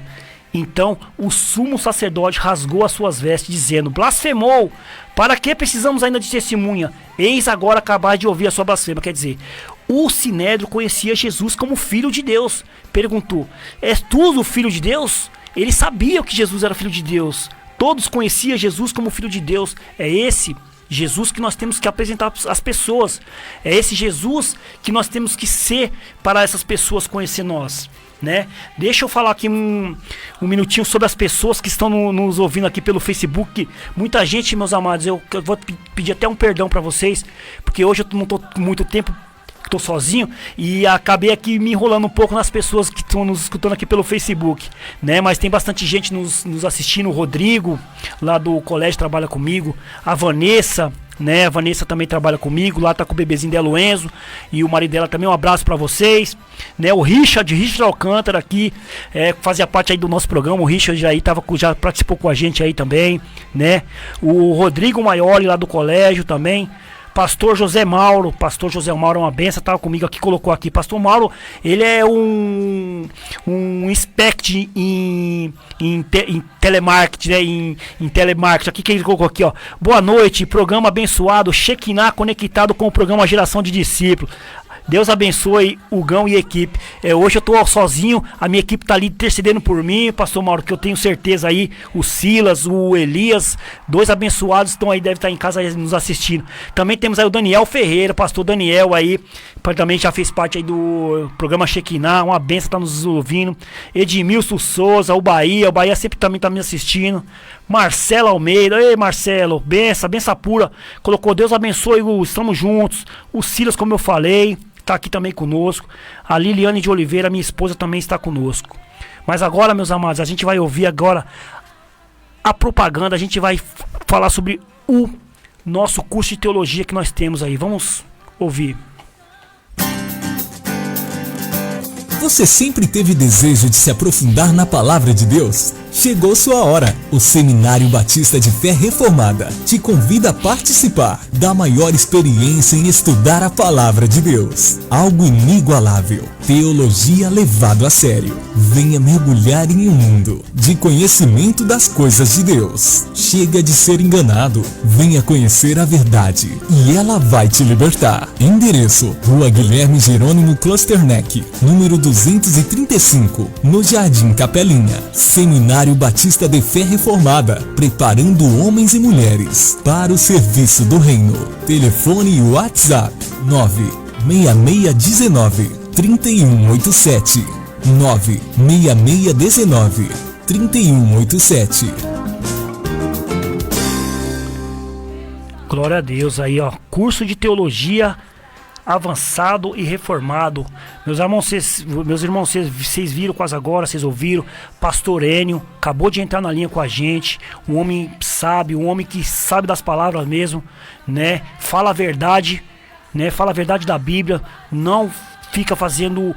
Então o sumo sacerdote rasgou as suas vestes, dizendo: blasfemou! Para que precisamos ainda de testemunha? Eis agora acabar de ouvir a sua blasfêmia. Quer dizer, o Sinédrio conhecia Jesus como Filho de Deus. Perguntou: és tu o Filho de Deus? Eles sabiam que Jesus era Filho de Deus. Todos conheciam Jesus como Filho de Deus. É esse Jesus que nós temos que apresentar às pessoas. É esse Jesus que nós temos que ser para essas pessoas conhecer nós, né? Deixa eu falar aqui um minutinho sobre as pessoas que estão nos ouvindo aqui pelo Facebook. Muita gente, meus amados, eu vou pedir até um perdão para vocês, porque hoje eu não estou com muito tempo, estou sozinho e acabei aqui me enrolando um pouco nas pessoas que estão nos escutando aqui pelo Facebook, né? Mas tem bastante gente nos assistindo. O Rodrigo, lá do colégio, trabalha comigo. A Vanessa, né? A Vanessa também trabalha comigo, lá tá com o bebezinho dela, o Enzo, e o marido dela também. Um abraço para vocês, né? O Richard Alcântara aqui, fazia parte aí do nosso programa. O Richard já participou com a gente aí também, né? O Rodrigo Maioli, lá do colégio também. Pastor José Mauro é uma benção, estava comigo aqui, colocou aqui. Pastor Mauro, ele é um expert em telemarketing, né? Em telemarketing. Aqui que ele colocou aqui, ó. Boa noite, programa abençoado, Shekinah conectado com o programa Geração de Discípulos. Deus abençoe o Gão e a equipe. Hoje eu tô sozinho, a minha equipe tá ali intercedendo por mim, pastor Mauro, que eu tenho certeza aí, o Silas, o Elias, dois abençoados estão aí, devem estar em casa aí nos assistindo. Também temos aí o Daniel Ferreira, pastor Daniel aí, também já fez parte aí do programa Shekinah, uma benção, tá nos ouvindo. Edmilson Souza, o Bahia sempre também tá me assistindo. Marcelo Almeida, ei Marcelo, benção pura, colocou Deus abençoe, estamos juntos. O Silas, como eu falei, está aqui também conosco. A Liliane de Oliveira, minha esposa, também está conosco. Mas agora, meus amados, a gente vai ouvir agora a propaganda. A gente vai falar sobre o nosso curso de teologia que nós temos aí. Vamos ouvir. Você sempre teve desejo de se aprofundar na palavra de Deus? Chegou sua hora. O Seminário Batista de Fé Reformada te convida a participar da maior experiência em estudar a Palavra de Deus. Algo inigualável. Teologia levado a sério. Venha mergulhar em um mundo de conhecimento das coisas de Deus. Chega de ser enganado. Venha conhecer a verdade e ela vai te libertar. Endereço: Rua Guilherme Jerônimo Klosterneck, número 235, no Jardim Capelinha. Seminário Batista de Fé Reformada, preparando homens e mulheres para o serviço do reino. Telefone e WhatsApp 96619 3187 96619 3187. Glória a Deus aí, ó. Curso de teologia avançado e reformado. Meus irmãos, vocês viram quase agora, vocês ouviram. Pastor Enio acabou de entrar na linha com a gente. Um homem sábio, um homem que sabe das palavras mesmo, né? Fala a verdade, né? Fala a verdade da Bíblia. Não fica fazendo,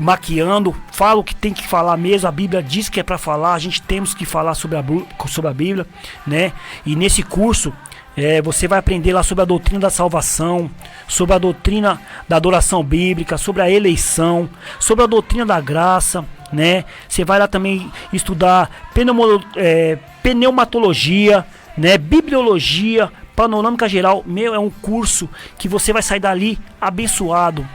maquiando. Fala o que tem que falar mesmo. A Bíblia diz que é para falar. A gente temos que falar sobre a Bíblia, né? E nesse curso você vai aprender lá sobre a doutrina da salvação, sobre a doutrina da adoração bíblica, sobre a eleição, sobre a doutrina da graça, né? Você vai lá também estudar pneumatologia, né? Bibliologia, panorâmica geral. É um curso que você vai sair dali abençoado,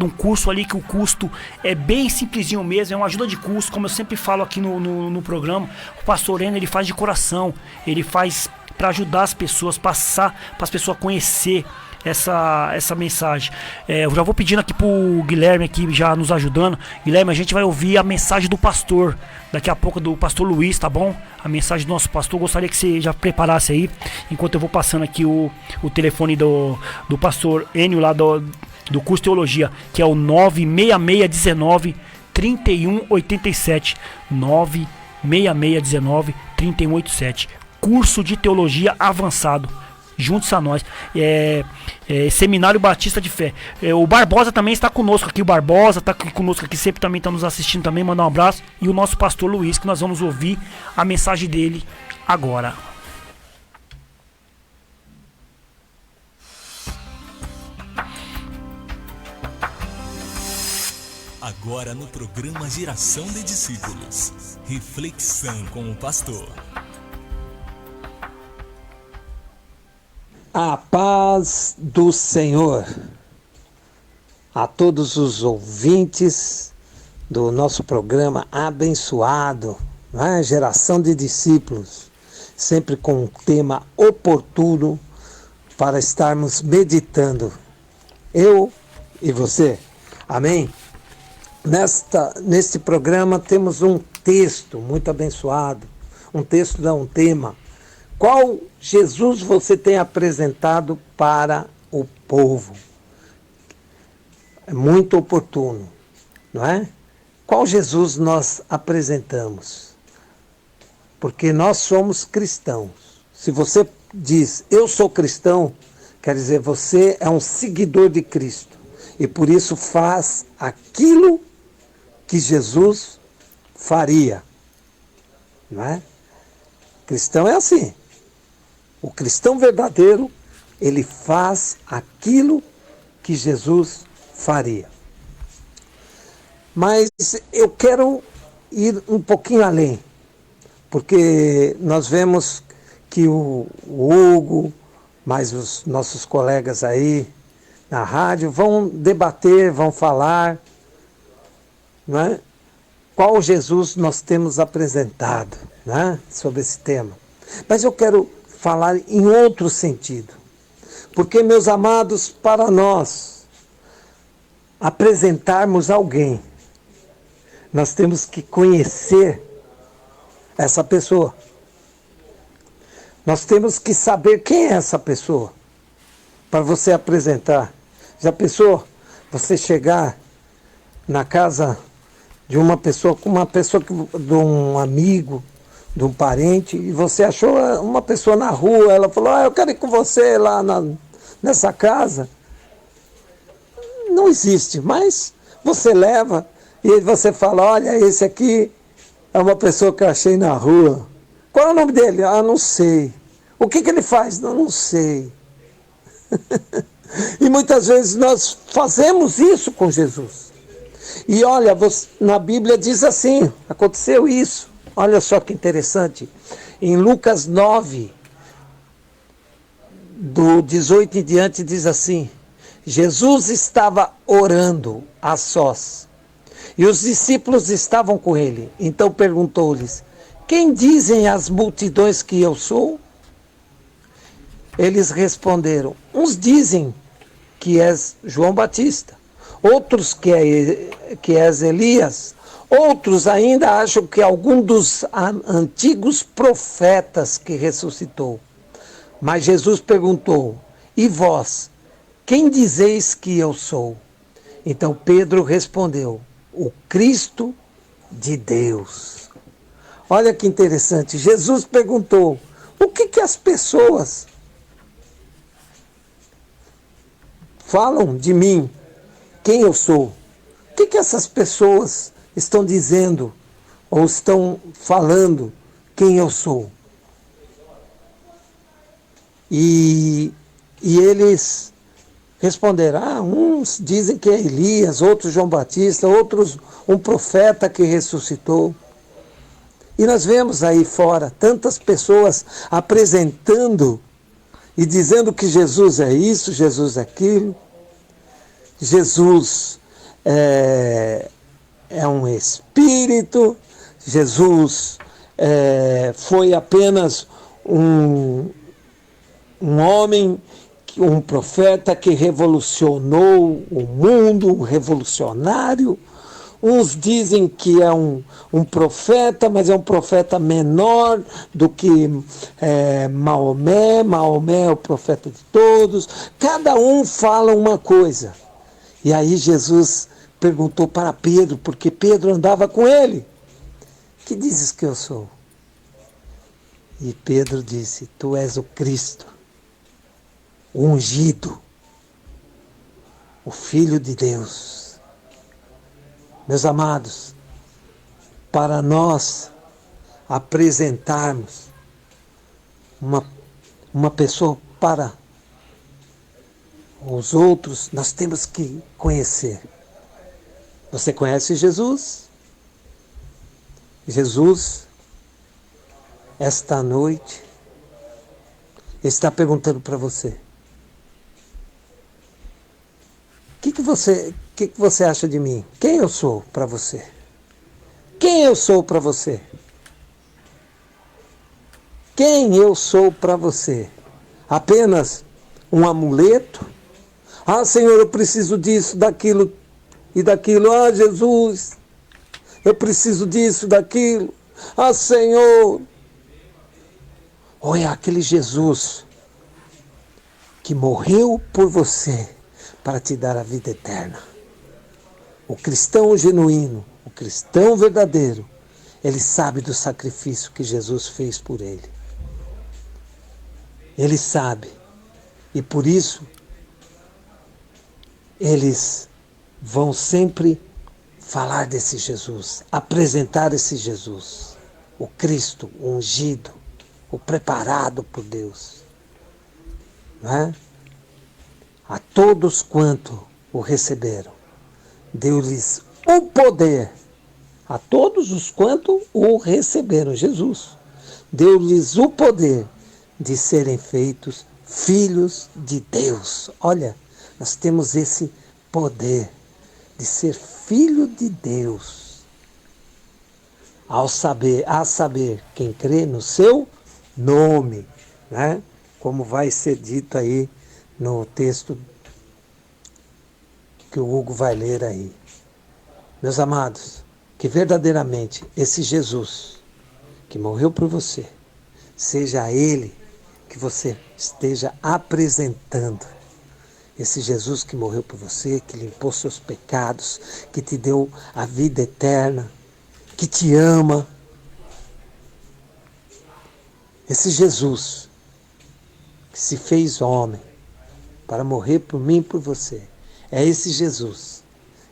um curso ali que o custo é bem simplesinho mesmo, é uma ajuda de custo, como eu sempre falo aqui no programa. O pastor Enio, ele faz de coração, ele faz para ajudar as pessoas, passar para as pessoas conhecer essa mensagem. Eu já vou pedindo aqui pro Guilherme aqui já nos ajudando. Guilherme, a gente vai ouvir a mensagem do pastor daqui a pouco, do pastor Luiz, tá bom? A mensagem do nosso pastor. Gostaria que você já preparasse aí, enquanto eu vou passando aqui o telefone do pastor Enio lá do curso de teologia, que é o 96619 3187 96619 3187. Curso de teologia avançado. Junte-se a nós. Seminário Batista de Fé. O Barbosa também está conosco aqui. O Barbosa está conosco aqui, sempre também está nos assistindo também. Mandar um abraço. E o nosso pastor Luiz, que nós vamos ouvir a mensagem dele agora. Agora no programa Geração de Discípulos. Reflexão com o pastor. A paz do Senhor a todos os ouvintes do nosso programa abençoado, né? Geração de Discípulos, sempre com um tema oportuno para estarmos meditando, eu e você, amém? Neste programa temos um texto muito abençoado, um tema. Qual Jesus você tem apresentado para o povo? É muito oportuno, não é? Qual Jesus nós apresentamos? Porque nós somos cristãos. Se você diz, eu sou cristão, quer dizer, você é um seguidor de Cristo. E por isso faz aquilo que Jesus faria, não é? Cristão é assim. O cristão verdadeiro, ele faz aquilo que Jesus faria. Mas eu quero ir um pouquinho além, porque nós vemos que o Hugo, mais os nossos colegas aí na rádio, vão debater, vão falar, não é? Qual Jesus nós temos apresentado, né, sobre esse tema. Mas eu quero falar em outro sentido. Porque, meus amados, para nós apresentarmos alguém, nós temos que conhecer essa pessoa. Nós temos que saber quem é essa pessoa para você apresentar. Já pensou? Você chegar na casa de uma pessoa, de um amigo, de um parente, e você achou uma pessoa na rua, ela falou, eu quero ir com você lá nessa casa. Não existe, mas você leva e você fala, olha, esse aqui É uma pessoa que eu achei na rua. Qual é o nome dele? Ah, não sei. O que ele faz? Não sei. E muitas vezes nós fazemos isso com Jesus. E olha, na Bíblia diz assim, aconteceu isso. Olha só que interessante. Em Lucas 9, do 18 em diante, diz assim: Jesus estava orando a sós, e os discípulos estavam com ele. Então perguntou-lhes: quem dizem as multidões que eu sou? Eles responderam: uns dizem que és João Batista, outros que és Elias, outros ainda acham que é algum dos antigos profetas que ressuscitou. Mas Jesus perguntou: e vós, quem dizeis que eu sou? Então Pedro respondeu: o Cristo de Deus. Olha que interessante, Jesus perguntou: o que as pessoas falam de mim? Quem eu sou? O que essas pessoas estão dizendo ou estão falando quem eu sou? E eles responderam: uns dizem que é Elias, outros João Batista, outros um profeta que ressuscitou. E nós vemos aí fora tantas pessoas apresentando e dizendo que Jesus é isso, Jesus é aquilo. Jesus é um espírito, Jesus foi apenas um homem, um profeta que revolucionou o mundo, um revolucionário. Uns dizem que é um profeta, mas é um profeta menor do que Maomé. Maomé é o profeta de todos. Cada um fala uma coisa. E aí Jesus perguntou para Pedro, porque Pedro andava com ele: que dizes que eu sou? E Pedro disse: tu és o Cristo, o ungido, o Filho de Deus. Meus amados, para nós apresentarmos uma pessoa para os outros, nós temos que conhecer. Você conhece Jesus? Jesus, esta noite, está perguntando para você: o que você acha de mim? Quem eu sou para você? Quem eu sou para você? Quem eu sou para você? Apenas um amuleto? Ah, Senhor, eu preciso disso, daquilo e daquilo. Ah, Jesus, eu preciso disso, daquilo. Ah, Senhor. Ou é aquele Jesus que morreu por você para te dar a vida eterna? O cristão genuíno, o cristão verdadeiro, ele sabe do sacrifício que Jesus fez por ele. Ele sabe. E por isso, eles vão sempre falar desse Jesus, apresentar esse Jesus, o Cristo, o ungido, o preparado por Deus. Não é? A todos quanto o receberam, deu-lhes o poder. A todos os quanto o receberam, Jesus, deu-lhes o poder de serem feitos filhos de Deus. Olha, nós temos esse poder de ser filho de Deus. A saber, quem crê no seu nome, né? Como vai ser dito aí no texto que o Hugo vai ler aí. Meus amados, que verdadeiramente esse Jesus que morreu por você, seja Ele que você esteja apresentando. Esse Jesus que morreu por você, que limpou seus pecados, que te deu a vida eterna, que te ama. Esse Jesus que se fez homem para morrer por mim e por você. É esse Jesus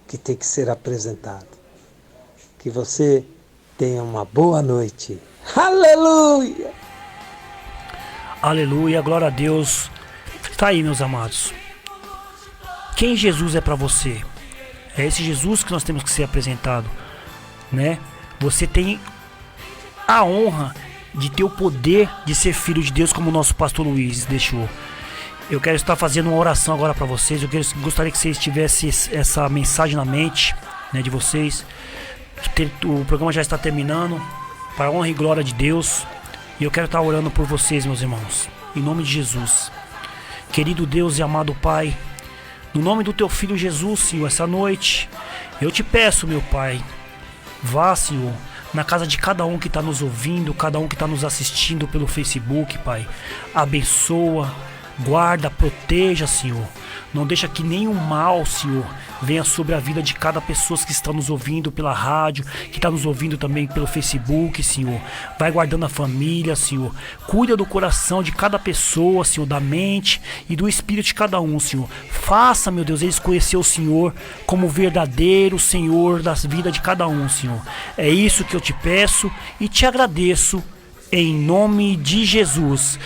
que tem que ser apresentado. Que você tenha uma boa noite. Aleluia! Aleluia, glória a Deus. Tá aí, meus amados. Quem Jesus é para você? É esse Jesus que nós temos que ser apresentado, né? Você tem a honra de ter o poder de ser filho de Deus, como o nosso pastor Luiz deixou. Eu quero estar fazendo uma oração agora para vocês. Gostaria que vocês tivessem essa mensagem na mente, né, de vocês. O programa já está terminando, para a honra e glória de Deus. E eu quero estar orando por vocês, meus irmãos, em nome de Jesus. Querido Deus e amado Pai, no nome do Teu Filho Jesus, Senhor, essa noite, eu te peço, meu Pai, vá, Senhor, na casa de cada um que está nos ouvindo, cada um que está nos assistindo pelo Facebook, Pai. Abençoa, guarda, proteja, Senhor. Não deixa que nenhum mal, Senhor, venha sobre a vida de cada pessoa que está nos ouvindo pela rádio, que está nos ouvindo também pelo Facebook, Senhor. Vai guardando a família, Senhor. Cuida do coração de cada pessoa, Senhor, da mente e do espírito de cada um, Senhor. Faça, meu Deus, eles conhecer o Senhor como o verdadeiro Senhor das vidas de cada um, Senhor. É isso que eu te peço e te agradeço em nome de Jesus.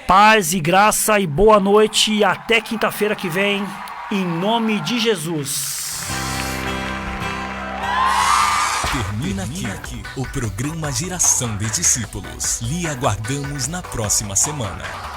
Paz e graça e boa noite e até quinta-feira que vem, em nome de Jesus. Termina aqui o programa Geração de Discípulos. Lhe aguardamos na próxima semana.